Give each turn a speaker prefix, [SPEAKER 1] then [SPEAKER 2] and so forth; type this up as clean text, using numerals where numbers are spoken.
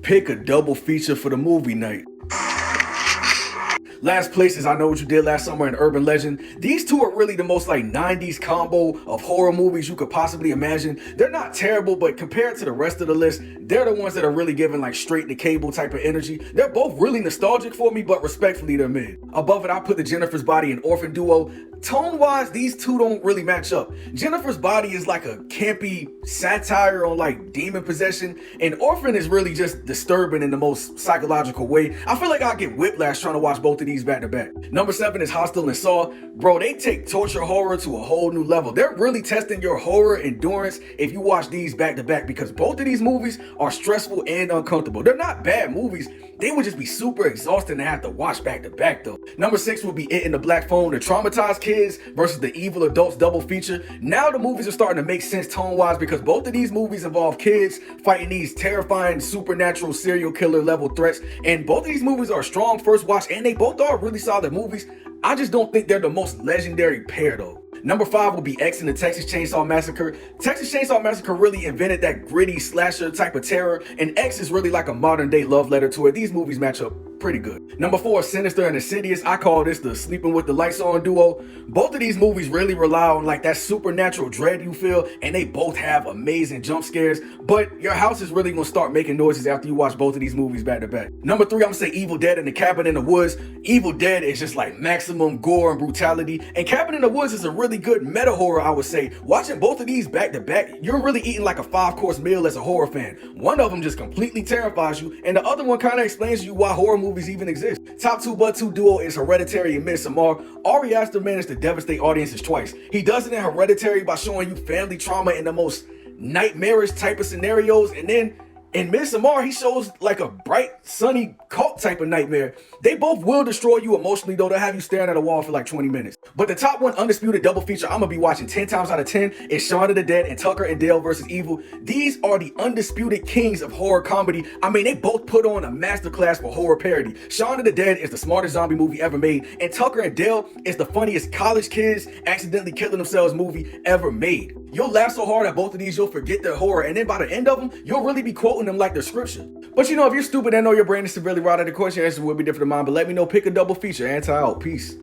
[SPEAKER 1] Pick a double feature for the movie night. Last place is I Know What You Did Last Summer and Urban Legend. These two are really the most like 90s combo of horror movies you could possibly imagine. They're not terrible, but compared to the rest of the list, they're the ones that are really giving like straight to cable type of energy. They're both really nostalgic for me, but respectfully, they're mid. Above it, I put the Jennifer's Body and Orphan duo. Tone-wise, these two don't really match up. Jennifer's Body is like a campy satire on like demon possession, and Orphan is really just disturbing in the most psychological way. I feel like I'll get whiplash trying to watch both of these back to back. Number 7 is Hostel and Saw. Bro, they take torture horror to a whole new level. They're really testing your horror endurance if you watch these back to back, because both of these movies are stressful and uncomfortable. They're not bad movies. They would just be super exhausting to have to watch back to back though. Number 6 would be It and the Black Phone, the traumatized kids versus the evil adults double feature. Now the movies are starting to make sense tone-wise, because both of these movies involve kids fighting these terrifying supernatural serial killer level threats, and both of these movies are a strong first watch, and they both are really solid movies. I just don't think they're the most legendary pair though. Number 5 will be X and the Texas Chainsaw Massacre. Texas Chainsaw Massacre really invented that gritty slasher type of terror, and X is really like a modern day love letter to it. These movies match up pretty good. Number 4 is Sinister and Insidious. I call this the Sleeping with the Lights On duo. Both of these movies really rely on like that supernatural dread you feel, and they both have amazing jump scares, but your house is really gonna start making noises after you watch both of these movies back to back. Number 3, I'm gonna say Evil Dead and the Cabin in the Woods. Evil Dead is just like maximum gore and brutality, and Cabin in the Woods is a really good meta horror, I would say. Watching both of these back to back, you're really eating like a 5-course meal as a horror fan. One of them just completely terrifies you, and the other one kind of explains to you why horror movies even exist. Top 2 but 2 duo is Hereditary and Midsommar. Ari Aster managed to devastate audiences twice. He does it in Hereditary by showing you family trauma in the most nightmarish type of scenarios, and then in Midsommar, he shows like a bright, sunny cult type of nightmare. They both will destroy you emotionally though. They'll have you staring at a wall for like 20 minutes. But the top one undisputed double feature I'm gonna be watching 10 times out of 10 is Shaun of the Dead and Tucker and Dale versus Evil. These are the undisputed kings of horror comedy. I mean, they both put on a masterclass for horror parody. Shaun of the Dead is the smartest zombie movie ever made, and Tucker and Dale is the funniest college kids accidentally killing themselves movie ever made. You'll laugh so hard at both of these, you'll forget their horror, and then by the end of them, you'll really be quoting them like they're scripture. But you know, if you're stupid and know your brain is severely rotted, of course your answer will be different than mine, but let me know, pick a double feature. Anti out. Peace.